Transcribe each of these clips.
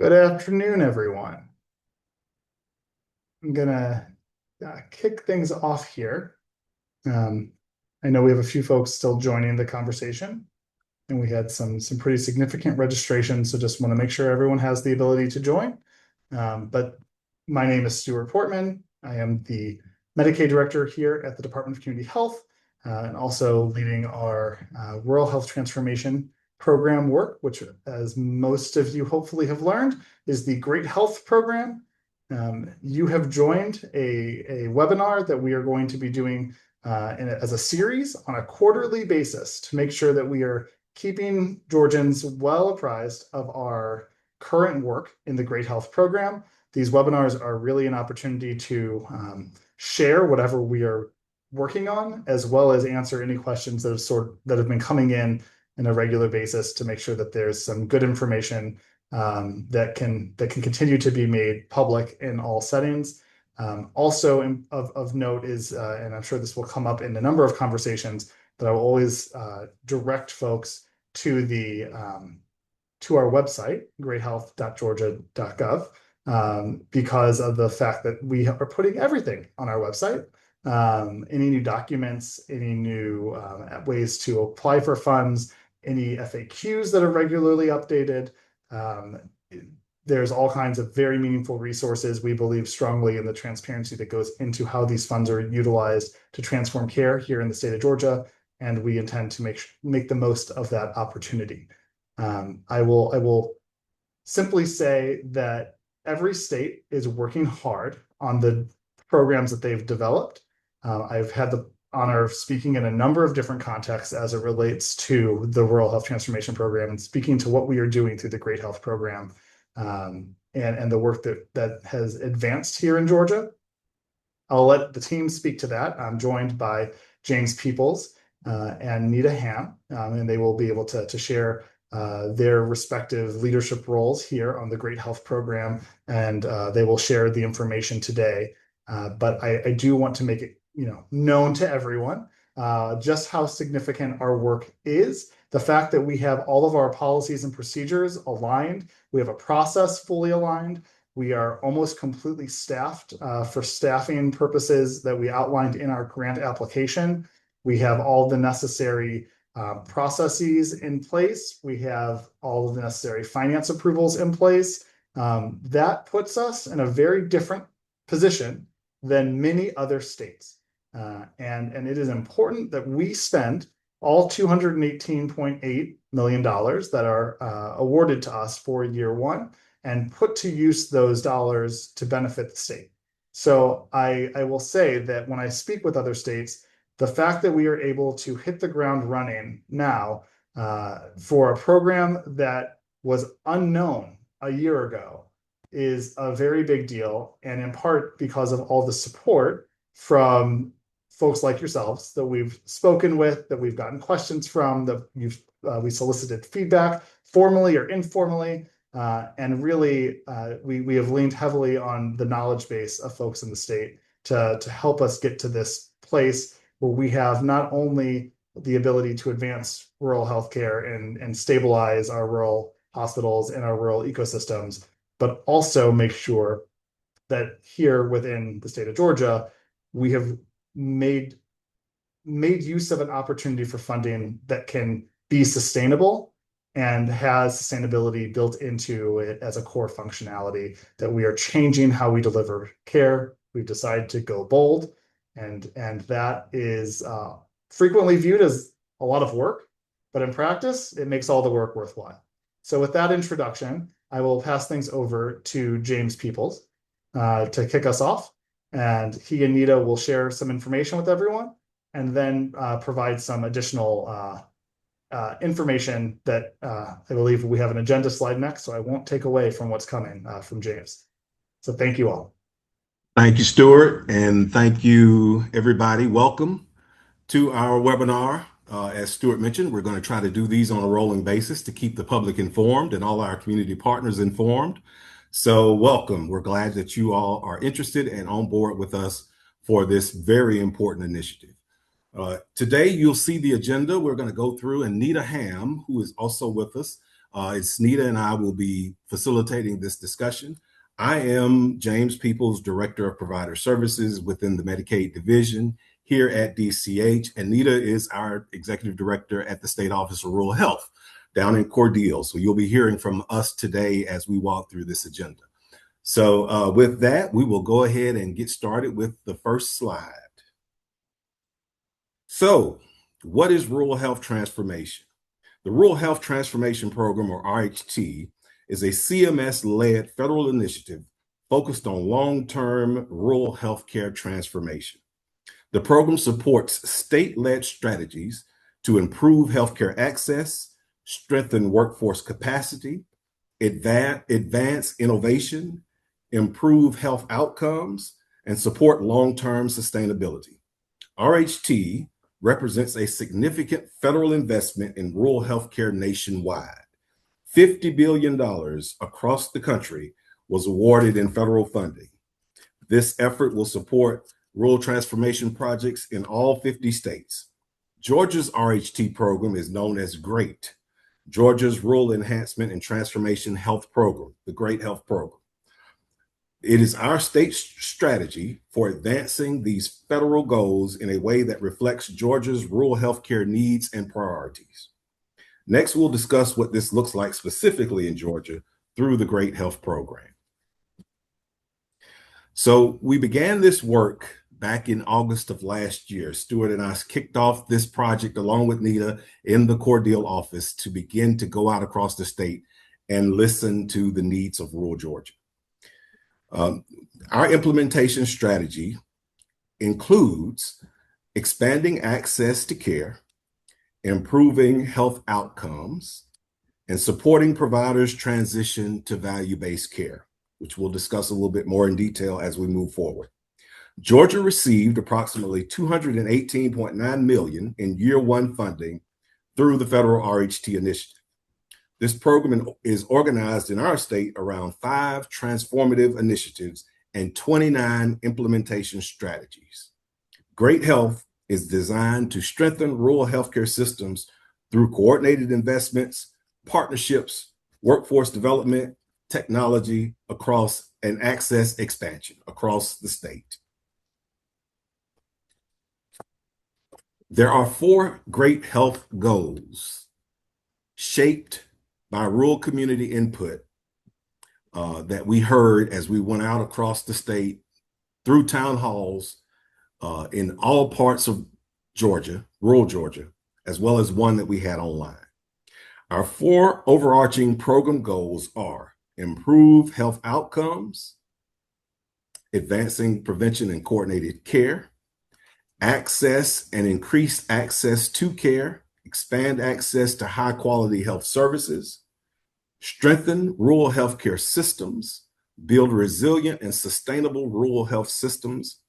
Good afternoon, everyone. I'm gonna kick things off here. Um, I know we have a few folks still joining the conversation, and we had some pretty significant registration, so just want to make sure everyone has the ability to join. But my name is Stuart Portman. I am the Medicaid Director here at the Department of Community Health, and also leading our Rural Health Transformation Program work, which, as most of you hopefully have learned, is the Great Health Program. You have joined a webinar that we are going to be doing as a series on a quarterly basis to make sure that we are keeping Georgians well apprised of our current work in the Great Health Program. These webinars are really an opportunity to share whatever we are working on, as well as answer any questions that have been coming in a regular basis to make sure that there's some good information that can continue to be made public in all settings. Also of note is, and I'm sure this will come up in a number of conversations, that I will always direct folks to to our website, greathealth.georgia.gov, because of the fact that we are putting everything on our website. Any new documents, any new ways to apply for funds, any FAQs that are regularly updated. Um, there's all kinds of very meaningful resources. We believe strongly in the transparency that goes into how these funds are utilized to transform care here in the state of Georgia, and we intend to make the most of that opportunity. I will simply say that every state is working hard on the programs that they've developed. I've had the honor of speaking in a number of different contexts as it relates to the Rural Health Transformation Program and speaking to what we are doing through the Great Health Program, and the work that has advanced here in Georgia. I'll let the team speak to that. I'm joined by James Peoples and Nita Ham, and they will be able to share their respective leadership roles here on the Great Health Program, and they will share the information today. But I do want to make it known to everyone just how significant our work is. The fact that we have all of our policies and procedures aligned, we have a process fully aligned, we are almost completely staffed for staffing purposes that we outlined in our grant application. We have all the necessary processes in place. We have all of the necessary finance approvals in place. That puts us in a very different position than many other states. And it is important that we spend all $218.8 million that are awarded to us for year one and put to use those dollars to benefit the state. So I will say that when I speak with other states, the fact that we are able to hit the ground running now for a program that was unknown a year ago is a very big deal, and in part because of all the support from folks like yourselves that we've spoken with, that we've gotten questions from, that we solicited feedback formally or informally, and really we have leaned heavily on the knowledge base of folks in the state to help us get to this place where we have not only the ability to advance rural healthcare and stabilize our rural hospitals and our rural ecosystems, but also make sure that here within the state of Georgia, we have made use of an opportunity for funding that can be sustainable and has sustainability built into it as a core functionality, that we are changing how we deliver care. We've decided to go bold, and that is frequently viewed as a lot of work, but in practice, it makes all the work worthwhile. So with that introduction, I will pass things over to James Peoples to kick us off, and he and Nita will share some information with everyone, and then provide some additional information that I believe we have an agenda slide next, so I won't take away from what's coming from James. So thank you all. Thank you, Stuart, and thank you, everybody. Welcome to our webinar. As Stuart mentioned, we're going to try to do these on a rolling basis to keep the public informed and all our community partners informed. So welcome. We're glad that you all are interested and on board with us for this very important initiative. Today, you'll see the agenda we're going to go through, and Nita Ham, who is also with us, It's Nita and I will be facilitating this discussion. I am James Peoples, Director of Provider Services within the Medicaid Division here at DCH, and Nita is our Executive Director at the State Office of Rural Health down in Cordele. So you'll be hearing from us today as we walk through this agenda. So with that, we will go ahead and get started with the first slide. So what is rural health transformation? The Rural Health Transformation Program, or RHT, is a CMS-led federal initiative focused on long-term rural healthcare transformation. The program supports state-led strategies to improve healthcare access, strengthen workforce capacity, advance innovation, improve health outcomes, and support long-term sustainability. RHT represents a significant federal investment in rural healthcare nationwide. $50 billion across the country was awarded in federal funding. This effort will support rural transformation projects in all 50 states. Georgia's RHT program is known as GREAT, Georgia's Rural Enhancement and Transformation Health Program, the GREAT Health Program. It is our state's strategy for advancing these federal goals in a way that reflects Georgia's rural healthcare needs and priorities. Next, we'll discuss what this looks like specifically in Georgia through the GREAT Health Program. So we began this work back in August of last year. Stuart and I kicked off this project along with Nita in the Cordele office to begin to go out across the state and listen to the needs of rural Georgia. Our implementation strategy includes expanding access to care, improving health outcomes, and supporting providers' transition to value-based care, which we'll discuss a little bit more in detail as we move forward. Georgia received approximately $218.9 million in year one funding through the federal RHT initiative. This program is organized in our state around 5 transformative initiatives and 29 implementation strategies. GREAT Health is designed to strengthen rural healthcare systems through coordinated investments, partnerships, workforce development, technology across and access expansion across the state. There are 4 GREAT Health goals shaped by rural community input that we heard as we went out across the state through town halls in all parts of Georgia, rural Georgia, as well as one that we had online. Our 4 overarching program goals are improve health outcomes, advancing prevention and coordinated care, access and increase access to care, expand access to high quality health services, strengthen rural healthcare systems, build resilient and sustainable rural health systems,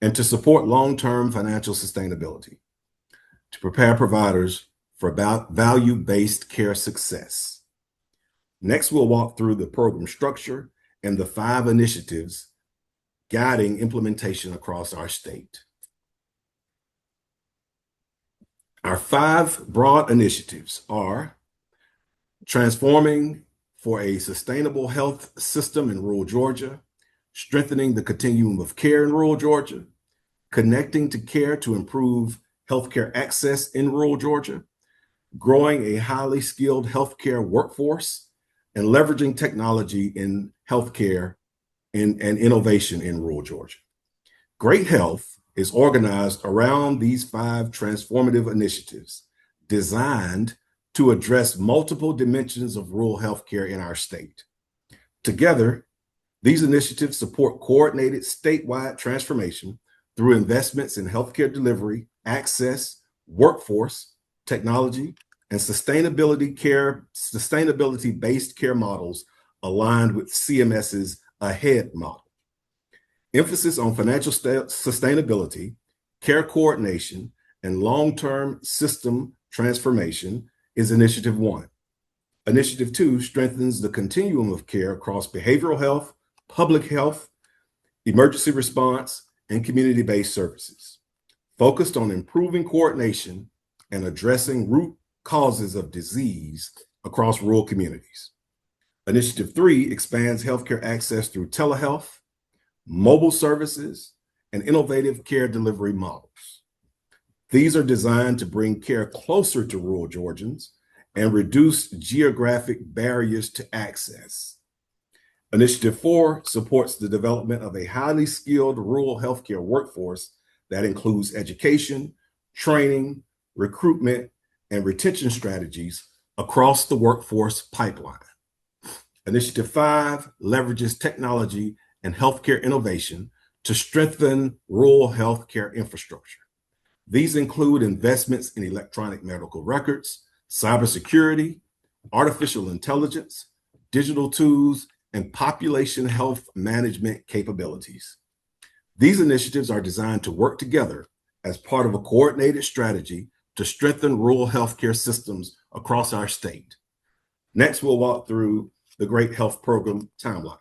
and to support long-term financial sustainability, to prepare providers for value-based care success. Next, we'll walk through the program structure and the 5 initiatives guiding implementation across our state. Our 5 broad initiatives are transforming for a sustainable health system in rural Georgia, strengthening the continuum of care in rural Georgia, connecting to care to improve healthcare access in rural Georgia, growing a highly skilled healthcare workforce, and leveraging technology in healthcare and innovation in rural Georgia. GREAT Health is organized around these 5 transformative initiatives designed to address multiple dimensions of rural healthcare in our state. Together, these initiatives support coordinated statewide transformation through investments in healthcare delivery, access, workforce, technology, and sustainability-based care models aligned with CMS's AHEAD model. Emphasis on financial sustainability, care coordination, and long-term system transformation is Initiative 1. Initiative 2 strengthens the continuum of care across behavioral health, public health, emergency response, and community-based services, focused on improving coordination and addressing root causes of disease across rural communities. Initiative 3 expands healthcare access through telehealth, mobile services, and innovative care delivery models. These are designed to bring care closer to rural Georgians and reduce geographic barriers to access. Initiative 4 supports the development of a highly skilled rural healthcare workforce that includes education, training, recruitment, and retention strategies across the workforce pipeline. Initiative 5 leverages technology and healthcare innovation to strengthen rural healthcare infrastructure. These include investments in electronic medical records, cybersecurity, artificial intelligence, digital tools, and population health management capabilities. These initiatives are designed to work together as part of a coordinated strategy to strengthen rural healthcare systems across our state. Next, we'll walk through the Great Health Program timeline.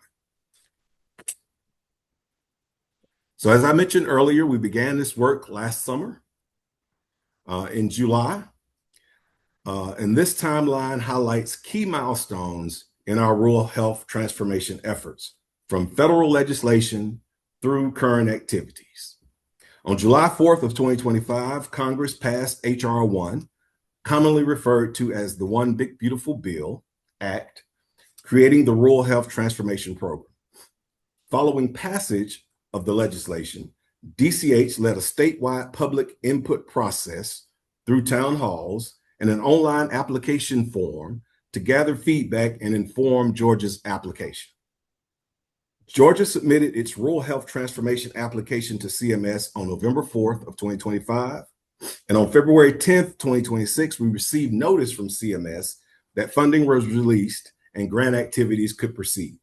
So as I mentioned earlier, we began this work last summer in July. And this timeline highlights key milestones in our rural health transformation efforts, from federal legislation through current activities. On July 4th of 2025, Congress passed H.R. 1, commonly referred to as the One Big Beautiful Bill Act, creating the Rural Health Transformation Program. Following passage of the legislation, DCH led a statewide public input process through town halls and an online application form to gather feedback and inform Georgia's application. Georgia submitted its Rural Health Transformation application to CMS on November 4th of 2025. And on February 10th, 2026, we received notice from CMS that funding was released and grant activities could proceed.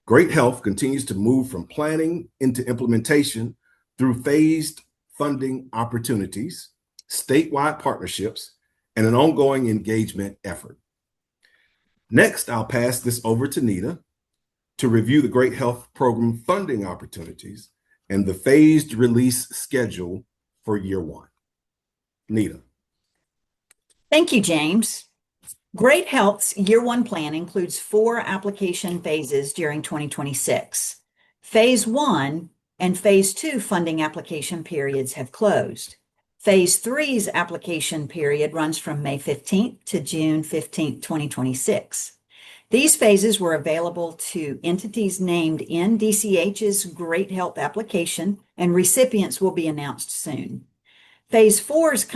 Great Health continues to move from planning into implementation through phased funding opportunities, statewide partnerships, and an ongoing engagement effort. Next, I'll pass this over to Nita to review the Great Health Program funding opportunities and the phased release schedule for year one. Nita. Thank you, James. Great Health's Year 1 plan includes 4 application phases during 2026. Phase 1 and Phase 2 funding application periods have closed. Phase 3's application period runs from May 15th to June 15th, 2026. These phases were available to entities named in DCH's Great Health application, and recipients will be announced soon. Phase 4's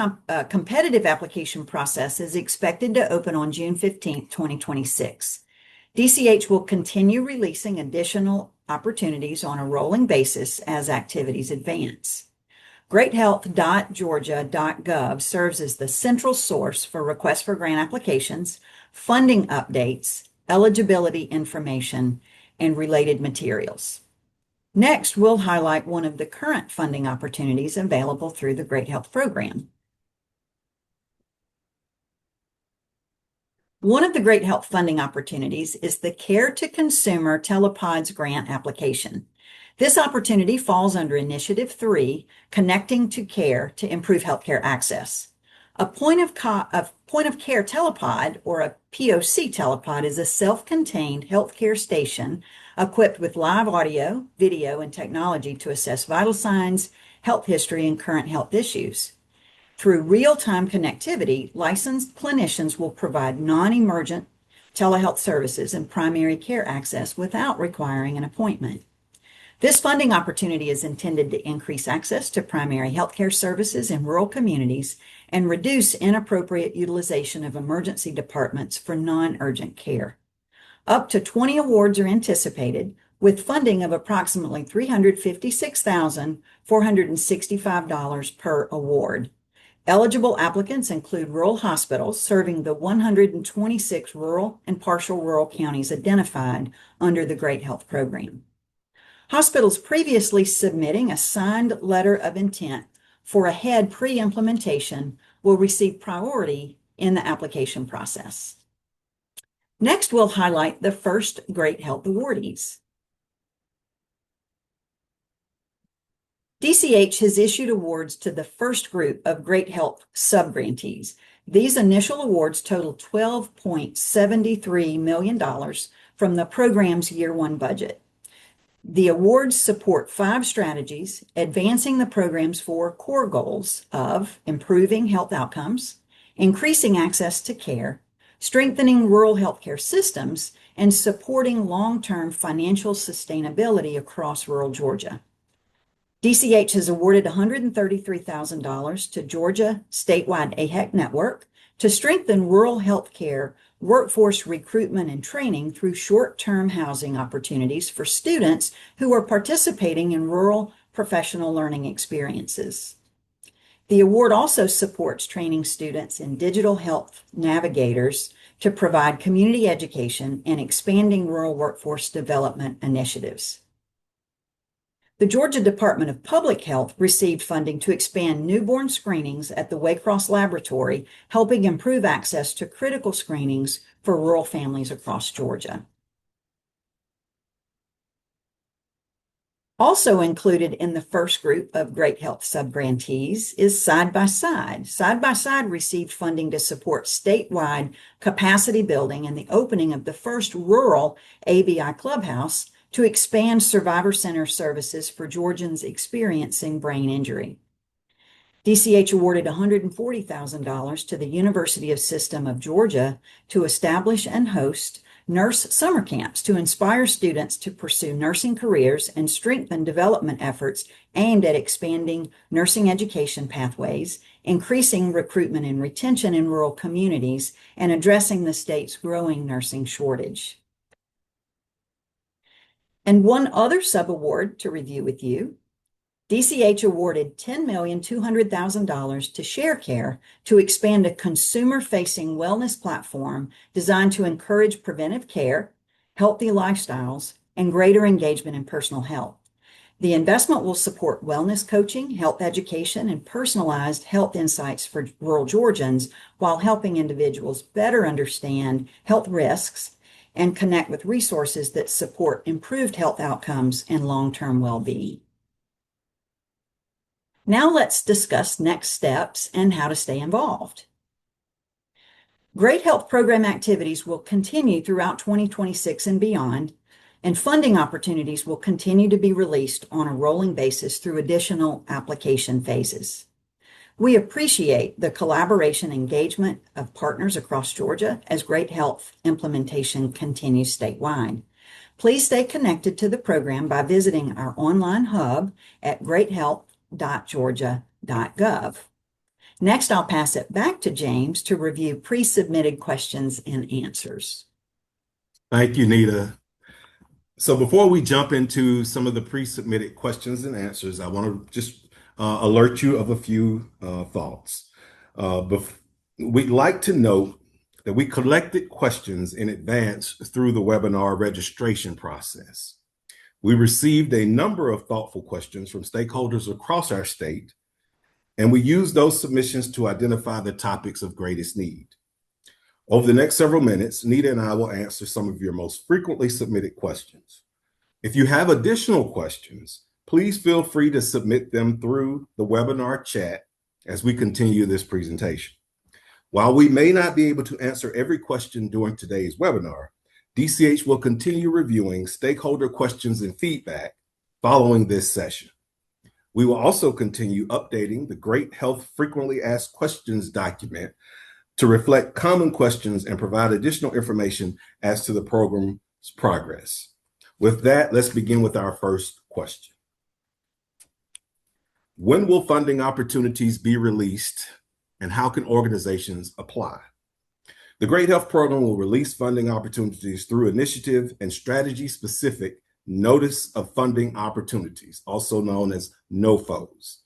competitive application process is expected to open on June 15th, 2026. DCH will continue releasing additional opportunities on a rolling basis as activities advance. greathealth.georgia.gov serves as the central source for requests for grant applications, funding updates, eligibility information, and related materials. Next, we'll highlight one of the current funding opportunities available through the Great Health Program. One of the Great Health funding opportunities is the Care to Consumer Telepods grant application. This opportunity falls under Initiative 3, Connecting to Care to Improve Healthcare Access. A point of care telepod, or a POC telepod, is a self-contained healthcare station equipped with live audio, video, and technology to assess vital signs, health history, and current health issues. Through real-time connectivity, licensed clinicians will provide non-emergent telehealth services and primary care access without requiring an appointment. This funding opportunity is intended to increase access to primary healthcare services in rural communities and reduce inappropriate utilization of emergency departments for non-urgent care. Up to 20 awards are anticipated, with funding of approximately $356,465 per award. Eligible applicants include rural hospitals serving the 126 rural and partial rural counties identified under the Great Health Program. Hospitals previously submitting a signed letter of intent for AHEAD pre-implementation will receive priority in the application process. Next, we'll highlight the first Great Health awardees. DCH has issued awards to the first group of Great Health subgrantees. These initial awards total $12.73 million from the program's year one budget. The awards support 5 strategies, advancing the program's 4 core goals of improving health outcomes, increasing access to care, strengthening rural healthcare systems, and supporting long-term financial sustainability across rural Georgia. DCH has awarded $133,000 to Georgia Statewide AHEC Network to strengthen rural healthcare workforce recruitment and training through short-term housing opportunities for students who are participating in rural professional learning experiences. The award also supports training students in digital health navigators to provide community education and expanding rural workforce development initiatives. The Georgia Department of Public Health received funding to expand newborn screenings at the Waycross Laboratory, helping improve access to critical screenings for rural families across Georgia. Also included in the first group of Great Health subgrantees is Side by Side. Side by Side received funding to support statewide capacity building and the opening of the first rural ABI clubhouse to expand survivor center services for Georgians experiencing brain injury. DCH awarded $140,000 to the University of System of Georgia to establish and host nurse summer camps to inspire students to pursue nursing careers and strengthen development efforts aimed at expanding nursing education pathways, increasing recruitment and retention in rural communities, and addressing the state's growing nursing shortage. And one other subaward to review with you, DCH awarded $10,200,000 to ShareCare to expand a consumer-facing wellness platform designed to encourage preventive care, healthy lifestyles, and greater engagement in personal health. The investment will support wellness coaching, health education, and personalized health insights for rural Georgians while helping individuals better understand health risks and connect with resources that support improved health outcomes and long-term well-being. Now let's discuss next steps and how to stay involved. Great Health Program activities will continue throughout 2026 and beyond, and funding opportunities will continue to be released on a rolling basis through additional application phases. We appreciate the collaboration and engagement of partners across Georgia as Great Health implementation continues statewide. Please stay connected to the program by visiting our online hub at greathealth.georgia.gov. Next, I'll pass it back to James to review pre-submitted questions and answers. Thank you, Nita. So before we jump into some of the pre-submitted questions and answers, I want to just alert you of a few thoughts. We'd like to note that we collected questions in advance through the webinar registration process. We received a number of thoughtful questions from stakeholders across our state, and we used those submissions to identify the topics of greatest need. Over the next several minutes, Nita and I will answer some of your most frequently submitted questions. If you have additional questions, please feel free to submit them through the webinar chat as we continue this presentation. While we may not be able to answer every question during today's webinar, DCH will continue reviewing stakeholder questions and feedback following this session. We will also continue updating the Great Health Frequently Asked Questions document to reflect common questions and provide additional information as to the program's progress. With that, let's begin with our first question. When will funding opportunities be released, and how can organizations apply? The Great Health Program will release funding opportunities through initiative and strategy-specific Notice of Funding Opportunities, also known as NOFOs,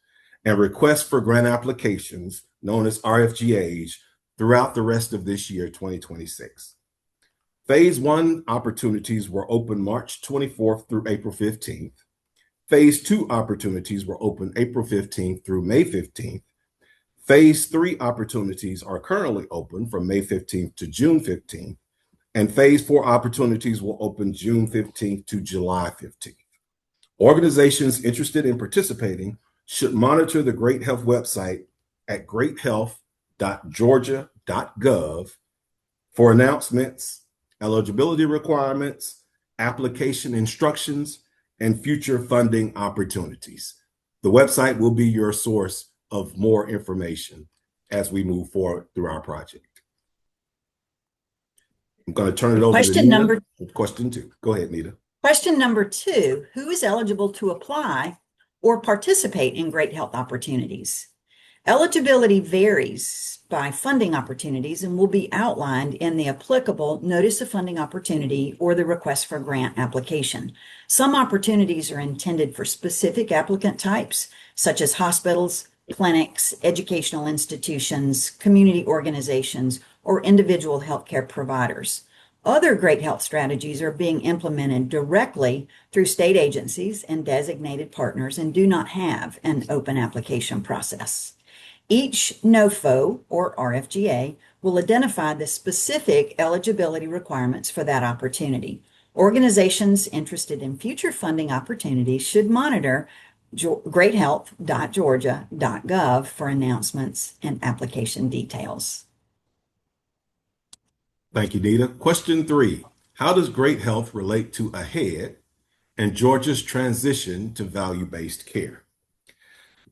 and requests for grant applications, known as RFGAs, throughout the rest of this year, 2026. Phase 1 opportunities were open March 24th through April 15th. Phase 2 opportunities were open April 15th through May 15th. Phase 3 opportunities are currently open from May 15th to June 15th. And Phase 4 opportunities will open June 15th to July 15th. Organizations interested in participating should monitor the Great Health website at greathealth.georgia.gov for announcements, eligibility requirements, application instructions, and future funding opportunities. The website will be your source of more information as we move forward through our project. I'm going to turn it over to Nita. Question 2. Go ahead, Nita. Question number 2, who is eligible to apply or participate in Great Health opportunities? Eligibility varies by funding opportunities and will be outlined in the applicable Notice of Funding Opportunity or the Request for Grant application. Some opportunities are intended for specific applicant types, such as hospitals, clinics, educational institutions, community organizations, or individual healthcare providers. Other Great Health strategies are being implemented directly through state agencies and designated partners and do not have an open application process. Each NOFO or RFGA will identify the specific eligibility requirements for that opportunity. Organizations interested in future funding opportunities should monitor greathealth.georgia.gov for announcements and application details. Thank you, Nita. Question 3, how does Great Health relate to AHEAD and Georgia's transition to value-based care?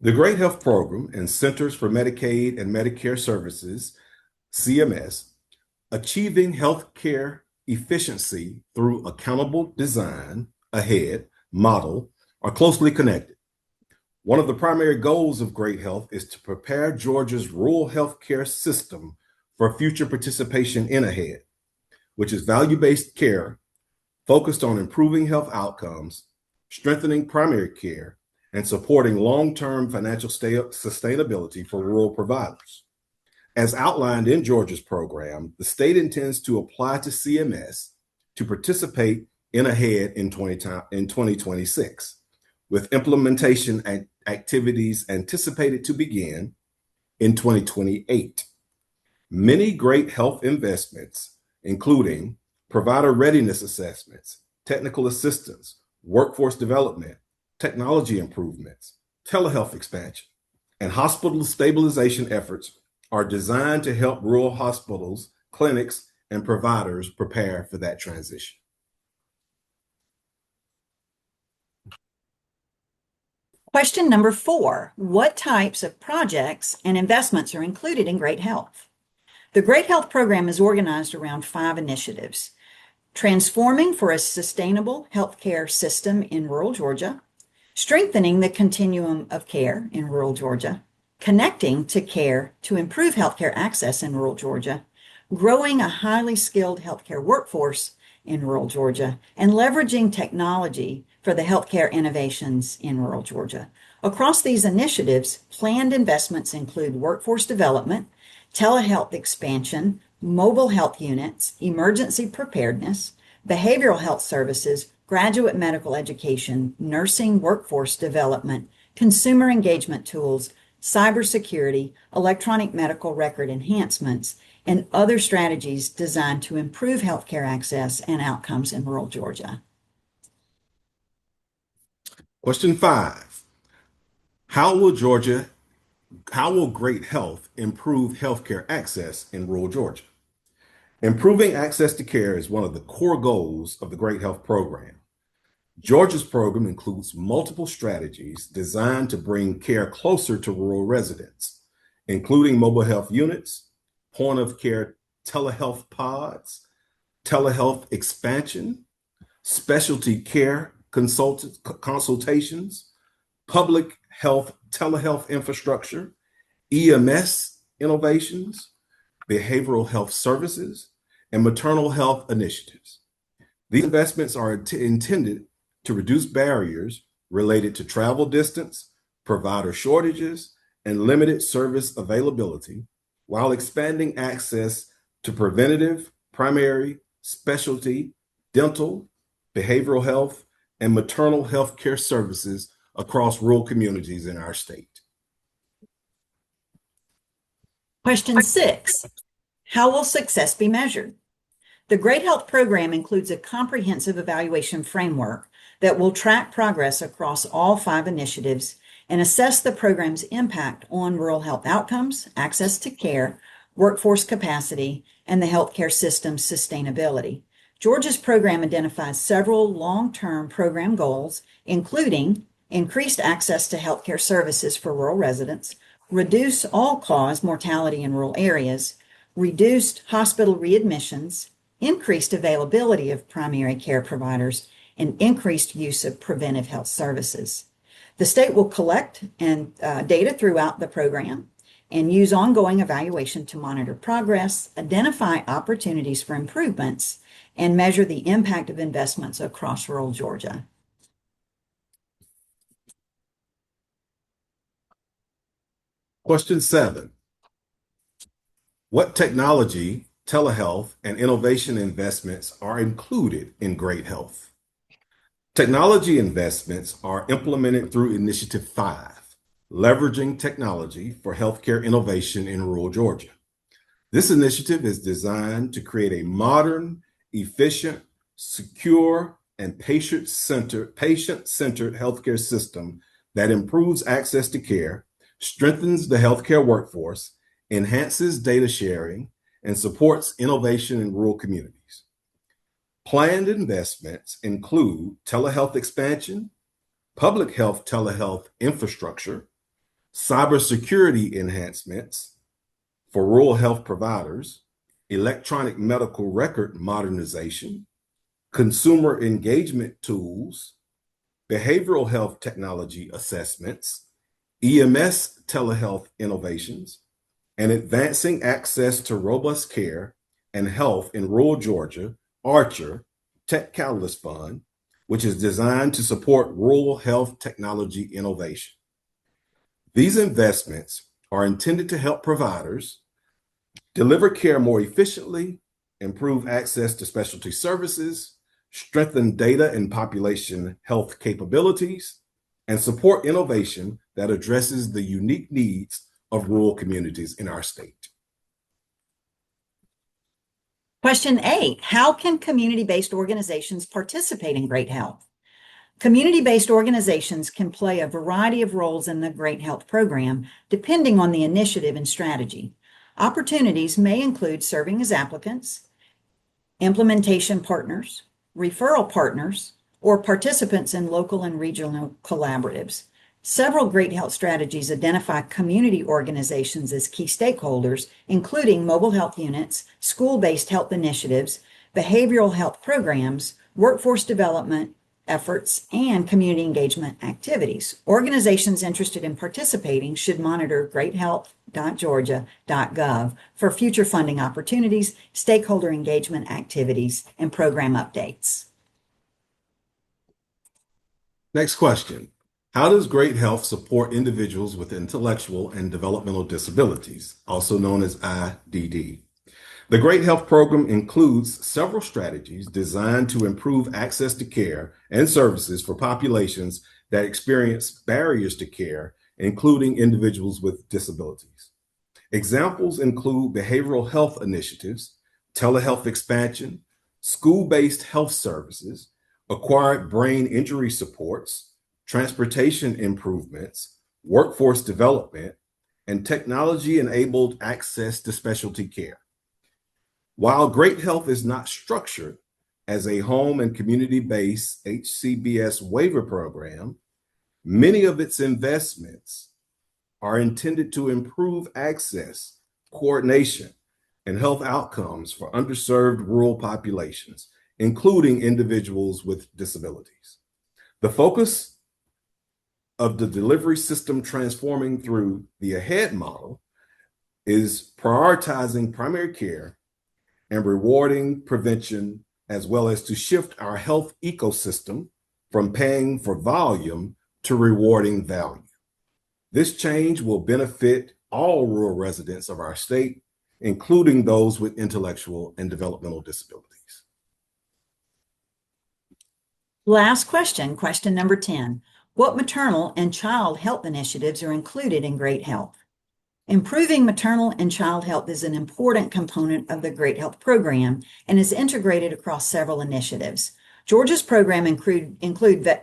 The Great Health Program and Centers for Medicaid and Medicare Services, CMS, Achieving Healthcare Efficiency Through Accountable Design, AHEAD, model are closely connected. One of the primary goals of Great Health is to prepare Georgia's rural healthcare system for future participation in AHEAD, which is value-based care focused on improving health outcomes, strengthening primary care, and supporting long-term financial sustainability for rural providers. As outlined in Georgia's program, the state intends to apply to CMS to participate in AHEAD in 2026, with implementation activities anticipated to begin in 2028. Many Great Health investments, including provider readiness assessments, technical assistance, workforce development, technology improvements, telehealth expansion, and hospital stabilization efforts, are designed to help rural hospitals, clinics, and providers prepare for that transition. Question number 4, what types of projects and investments are included in Great Health? The Great Health program is organized around 5 initiatives: transforming for a sustainable healthcare system in rural Georgia, strengthening the continuum of care in rural Georgia, connecting to care to improve healthcare access in rural Georgia, growing a highly skilled healthcare workforce in rural Georgia, and leveraging technology for the healthcare innovations in rural Georgia. Across these initiatives, planned investments include workforce development, telehealth expansion, mobile health units, emergency preparedness, behavioral health services, graduate medical education, nursing workforce development, consumer engagement tools, cybersecurity, electronic medical record enhancements, and other strategies designed to improve healthcare access and outcomes in rural Georgia. Question 5, how will Great Health improve healthcare access in rural Georgia? Improving access to care is one of the core goals of the Great Health program. Georgia's program includes multiple strategies designed to bring care closer to rural residents, including mobile health units, point of care telehealth pods, telehealth expansion, specialty care consultations, public health telehealth infrastructure, EMS innovations, behavioral health services, and maternal health initiatives. These investments are intended to reduce barriers related to travel distance, provider shortages, and limited service availability, while expanding access to preventative, primary, specialty, dental, behavioral health, and maternal health care services across rural communities in our state. Question 6, how will success be measured? The Great Health program includes a comprehensive evaluation framework that will track progress across all 5 initiatives and assess the program's impact on rural health outcomes, access to care, workforce capacity, and the healthcare system's sustainability. Georgia's program identifies several long-term program goals, including increased access to healthcare services for rural residents, reduce all-cause mortality in rural areas, reduced hospital readmissions, increased availability of primary care providers, and increased use of preventive health services. The state will collect data throughout the program and use ongoing evaluation to monitor progress, identify opportunities for improvements, and measure the impact of investments across rural Georgia. Question 7. What technology, telehealth, and innovation investments are included in Great Health? Technology investments are implemented through Initiative 5, Leveraging Technology for Healthcare Innovation in Rural Georgia. This initiative is designed to create a modern, efficient, secure, and patient-centered healthcare system that improves access to care, strengthens the healthcare workforce, enhances data sharing, and supports innovation in rural communities. Planned investments include telehealth expansion, public health telehealth infrastructure, cybersecurity enhancements for rural health providers, electronic medical record modernization, consumer engagement tools, behavioral health technology assessments, EMS telehealth innovations, and advancing access to robust care and health in rural Georgia, Archer Tech Catalyst Fund, which is designed to support rural health technology innovation. These investments are intended to help providers deliver care more efficiently, improve access to specialty services, strengthen data and population health capabilities, and support innovation that addresses the unique needs of rural communities in our state. Question 8, how can community-based organizations participate in Great Health? Community-based organizations can play a variety of roles in the Great Health program, depending on the initiative and strategy. Opportunities may include serving as applicants, implementation partners, referral partners, or participants in local and regional collaboratives. Several Great Health strategies identify community organizations as key stakeholders, including mobile health units, school-based health initiatives, behavioral health programs, workforce development efforts, and community engagement activities. Organizations interested in participating should monitor greathealth.georgia.gov for future funding opportunities, stakeholder engagement activities, and program updates. Next question. How does Great Health support individuals with intellectual and developmental disabilities, also known as IDD? The Great Health program includes several strategies designed to improve access to care and services for populations that experience barriers to care, including individuals with disabilities. Examples include behavioral health initiatives, telehealth expansion, school-based health services, acquired brain injury supports, transportation improvements, workforce development, and technology-enabled access to specialty care. While Great Health is not structured as a home and community-based HCBS waiver program, many of its investments are intended to improve access, coordination, and health outcomes for underserved rural populations, including individuals with disabilities. The focus of the delivery system transforming through the AHEAD model is prioritizing primary care and rewarding prevention, as well as to shift our health ecosystem from paying for volume to rewarding value. This change will benefit all rural residents of our state, including those with intellectual and developmental disabilities. Last question, question number 10. What maternal and child health initiatives are included in Great Health? Improving maternal and child health is an important component of the Great Health program and is integrated across several initiatives. Georgia's program include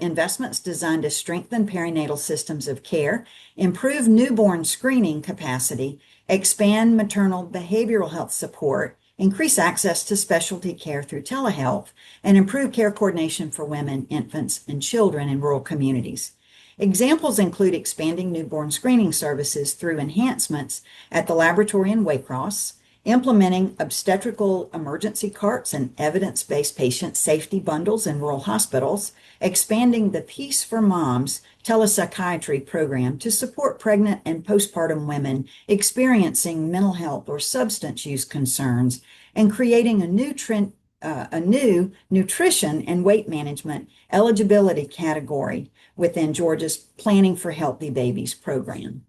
investments designed to strengthen perinatal systems of care, improve newborn screening capacity, expand maternal behavioral health support, increase access to specialty care through telehealth, and improve care coordination for women, infants, and children in rural communities. Examples include expanding newborn screening services through enhancements at the laboratory in Waycross, implementing obstetrical emergency carts and evidence-based patient safety bundles in rural hospitals, expanding the Peace for Moms telepsychiatry program to support pregnant and postpartum women experiencing mental health or substance use concerns, and creating a new nutrition and weight management eligibility category within Georgia's Planning for Healthy Babies program.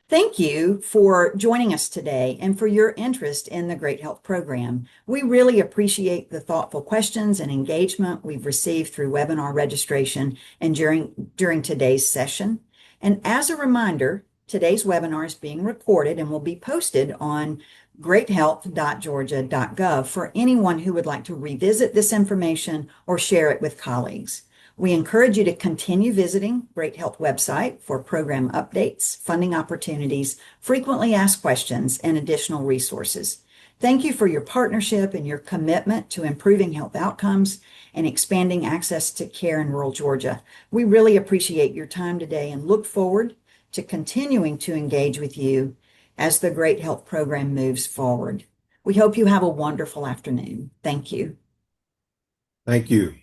Thank you for joining us today and for your interest in the Great Health Program. We really appreciate the thoughtful questions and engagement we've received through webinar registration and during today's session. And as a reminder, today's webinar is being recorded and will be posted on greathealth.georgia.gov for anyone who would like to revisit this information or share it with colleagues. We encourage you to continue visiting Great Health website for program updates, funding opportunities, frequently asked questions, and additional resources. Thank you for your partnership and your commitment to improving health outcomes and expanding access to care in rural Georgia. We really appreciate your time today and look forward to continuing to engage with you as the Great Health Program moves forward. We hope you have a wonderful afternoon. Thank you. Thank you.